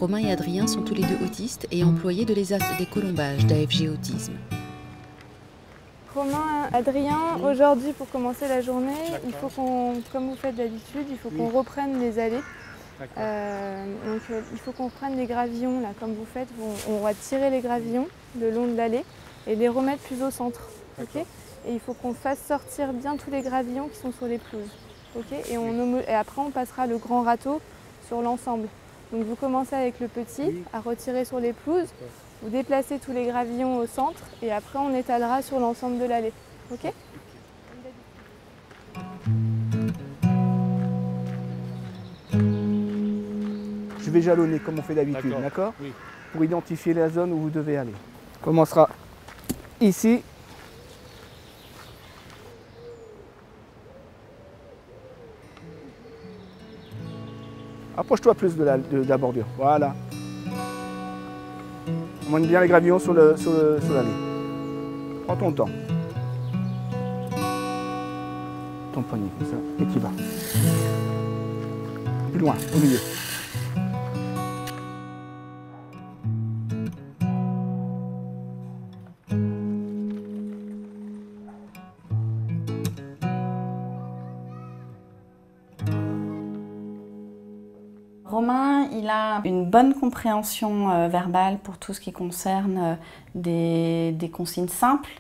Romain et Adrien sont tous les deux autistes et employés de l'ESAT des Colombages d'AFG Autisme. Romain, Adrien, aujourd'hui pour commencer la journée, il faut qu'on, comme vous faites d'habitude, il faut qu'on reprenne les allées. Il faut qu'on reprenne les gravillons, là, comme vous faites. On va tirer les gravillons le long de l'allée et les remettre plus au centre. Okay, et il faut qu'on fasse sortir bien tous les gravillons qui sont sur les pelouses. Okay, et après, on passera le grand râteau sur l'ensemble. Donc vous commencez avec le petit à retirer sur les pelouses, vous déplacez tous les gravillons au centre et après on étalera sur l'ensemble de l'allée. Okay, je vais jalonner comme on fait d'habitude, d'accord? Oui. Pour identifier la zone où vous devez aller. On commencera ici. Approche-toi plus de la bordure. Voilà. On monte bien les gravillons sur l'allée. Prends ton temps. Ton poignet comme ça. Et tu vas. Plus loin, au milieu. Romain, il a une bonne compréhension verbale pour tout ce qui concerne des consignes simples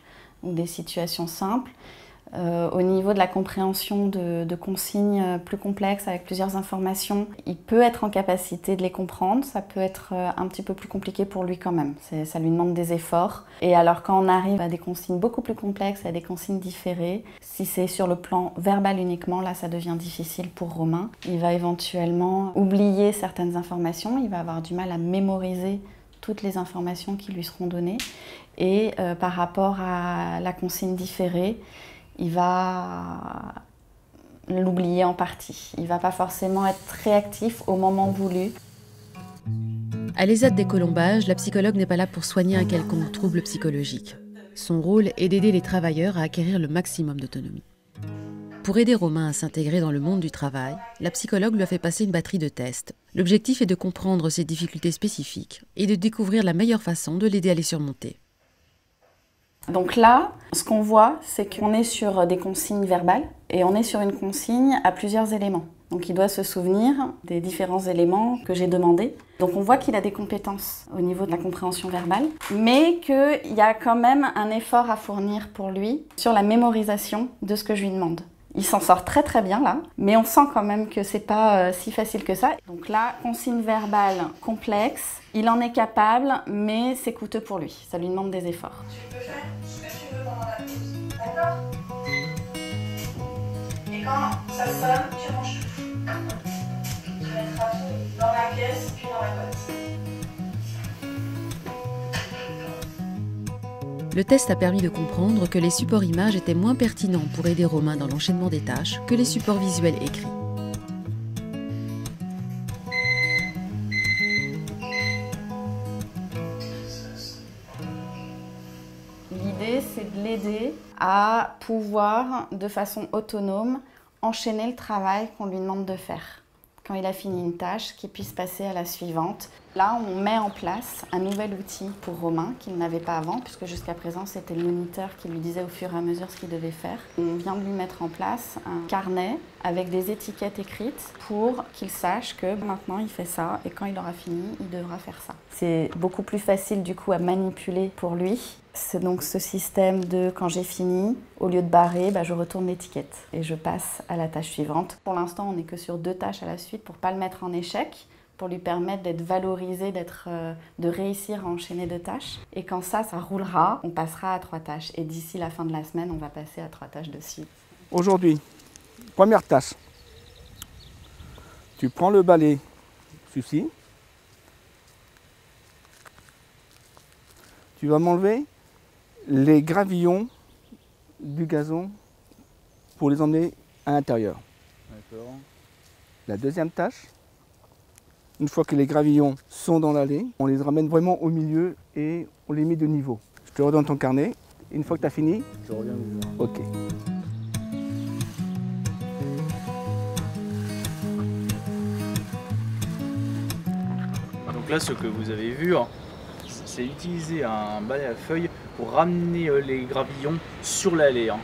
ou des situations simples. Au niveau de la compréhension de consignes plus complexes avec plusieurs informations, il peut être en capacité de les comprendre. Ça peut être un petit peu plus compliqué pour lui quand même. Ça lui demande des efforts. Et alors quand on arrive à des consignes beaucoup plus complexes, à des consignes différées, si c'est sur le plan verbal uniquement, là ça devient difficile pour Romain. Il va éventuellement oublier certaines informations, il va avoir du mal à mémoriser toutes les informations qui lui seront données. Et par rapport à la consigne différée, il va l'oublier en partie. Il ne va pas forcément être réactif au moment voulu. À l'ESAT des Colombages, la psychologue n'est pas là pour soigner un quelconque trouble psychologique. Son rôle est d'aider les travailleurs à acquérir le maximum d'autonomie. Pour aider Romain à s'intégrer dans le monde du travail, la psychologue lui a fait passer une batterie de tests. L'objectif est de comprendre ses difficultés spécifiques et de découvrir la meilleure façon de l'aider à les surmonter. Donc là, ce qu'on voit, c'est qu'on est sur des consignes verbales et on est sur une consigne à plusieurs éléments. Donc il doit se souvenir des différents éléments que j'ai demandés. Donc on voit qu'il a des compétences au niveau de la compréhension verbale, mais qu'il y a quand même un effort à fournir pour lui sur la mémorisation de ce que je lui demande. Il s'en sort très très bien là, mais on sent quand même que c'est pas si facile que ça. Donc là, consigne verbale complexe, il en est capable, mais c'est coûteux pour lui. Ça lui demande des efforts. Tu peux faire ce que tu veux pendant la pause, d'accord? Et quand ça sonne, tu ranges tout. Tu mettras tout dans la caisse puis dans la boîte. Le test a permis de comprendre que les supports images étaient moins pertinents pour aider Romain dans l'enchaînement des tâches que les supports visuels écrits. L'idée, c'est de l'aider à pouvoir, de façon autonome, enchaîner le travail qu'on lui demande de faire. Quand il a fini une tâche, qu'il puisse passer à la suivante. Là, on met en place un nouvel outil pour Romain qu'il n'avait pas avant, puisque jusqu'à présent, c'était le moniteur qui lui disait au fur et à mesure ce qu'il devait faire. On vient de lui mettre en place un carnet avec des étiquettes écrites pour qu'il sache que maintenant, il fait ça et quand il aura fini, il devra faire ça. C'est beaucoup plus facile du coup à manipuler pour lui. C'est donc ce système de quand j'ai fini, au lieu de barrer, je retourne l'étiquette et je passe à la tâche suivante. Pour l'instant, on n'est que sur 2 tâches à la suite pour ne pas le mettre en échec, pour lui permettre d'être valorisé, de réussir à enchaîner 2 tâches. Et quand ça roulera, on passera à 3 tâches. Et d'ici la fin de la semaine, on va passer à 3 tâches de suite. Aujourd'hui, première tâche. Tu prends le balai, ceci. Tu vas m'enlever les gravillons du gazon pour les emmener à l'intérieur. D'accord. La deuxième tâche, une fois que les gravillons sont dans l'allée, on les ramène vraiment au milieu et on les met de niveau. Je te redonne ton carnet. Une fois que tu as fini, je reviens vous voir. Ok. Donc là, ce que vous avez vu, hein, c'est utiliser un balai à feuilles pour ramener les gravillons sur l'allée. Hein.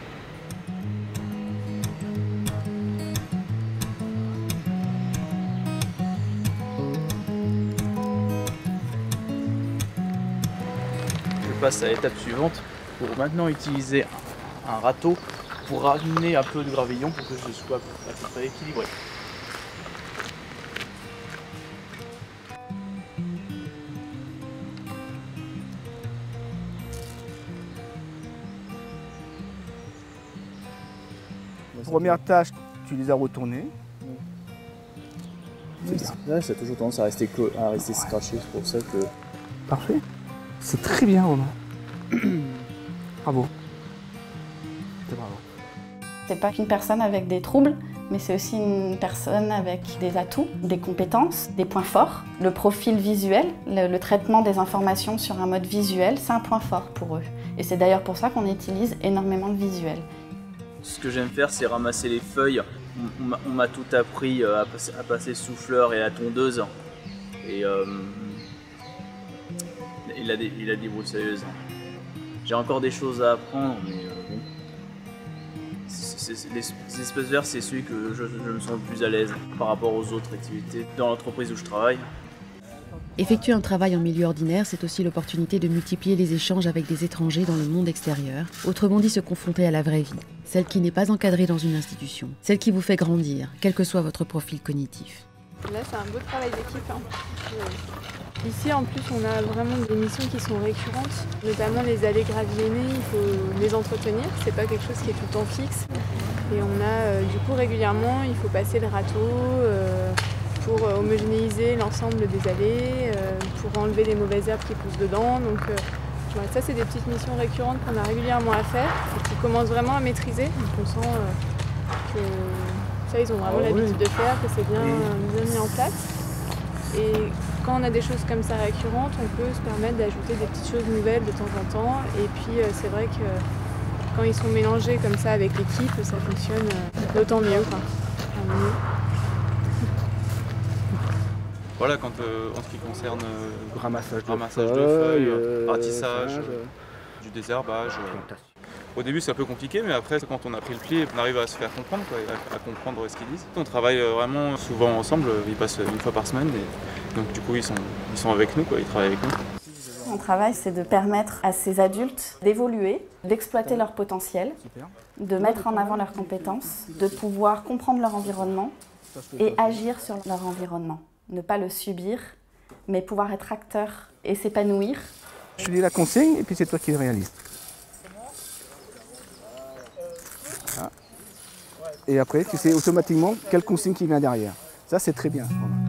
Je passe à l'étape suivante pour maintenant utiliser un râteau pour ramener un peu de gravillon pour que je sois à peu près équilibré. Première tâche, tu les as retournés. Là, ça a toujours tendance à rester scratché, c'est pour ça que... Parfait. C'est très bien, Romain. Bravo. Bravo. C'est pas qu'une personne avec des troubles, mais c'est aussi une personne avec des atouts, des compétences, des points forts. Le profil visuel, le traitement des informations sur un mode visuel, c'est un point fort pour eux. Et c'est d'ailleurs pour ça qu'on utilise énormément le visuel. Ce que j'aime faire, c'est ramasser les feuilles. On m'a tout appris à passer le souffleur et la tondeuse. Et la débroussailleuse. J'ai encore des choses à apprendre, mais bon. Les espaces verts, c'est celui que je me sens le plus à l'aise par rapport aux autres activités dans l'entreprise où je travaille. Effectuer un travail en milieu ordinaire, c'est aussi l'opportunité de multiplier les échanges avec des étrangers dans le monde extérieur, autrement dit se confronter à la vraie vie, celle qui n'est pas encadrée dans une institution, celle qui vous fait grandir, quel que soit votre profil cognitif. Là, c'est un beau travail d'équipe. Hein. Ici, en plus, on a vraiment des missions qui sont récurrentes, notamment les allées graviennées, il faut les entretenir, c'est pas quelque chose qui est tout le temps fixe. Et on a du coup régulièrement, il faut passer le râteau pour homogénéiser l'ensemble des allées, pour enlever les mauvaises herbes qui poussent dedans. Donc voilà, ça, c'est des petites missions récurrentes qu'on a régulièrement à faire et qui commencent vraiment à maîtriser. Donc on sent que ça, ils ont vraiment l'habitude de faire, que c'est bien mis en place. Et quand on a des choses comme ça récurrentes, on peut se permettre d'ajouter des petites choses nouvelles de temps en temps. Et puis c'est vrai que quand ils sont mélangés comme ça avec l'équipe, ça fonctionne d'autant mieux. Voilà, quand en ce qui concerne Ramassage de feuilles, ratissage, du désherbage. Au début c'est un peu compliqué, mais après quand on a pris le pli, on arrive à se faire comprendre, quoi, à comprendre ce qu'ils disent. On travaille vraiment souvent ensemble, ils passent une fois par semaine, et donc du coup ils sont avec nous, quoi, ils travaillent avec nous. Mon travail, c'est de permettre à ces adultes d'évoluer, d'exploiter leur potentiel, de mettre en avant leurs compétences, de pouvoir comprendre leur environnement et agir sur leur environnement. Ne pas le subir, mais pouvoir être acteur et s'épanouir. Je te dis la consigne et puis c'est toi qui le réalises. Et après, tu sais automatiquement quelle consigne qui vient derrière. Ça, c'est très bien. Voilà.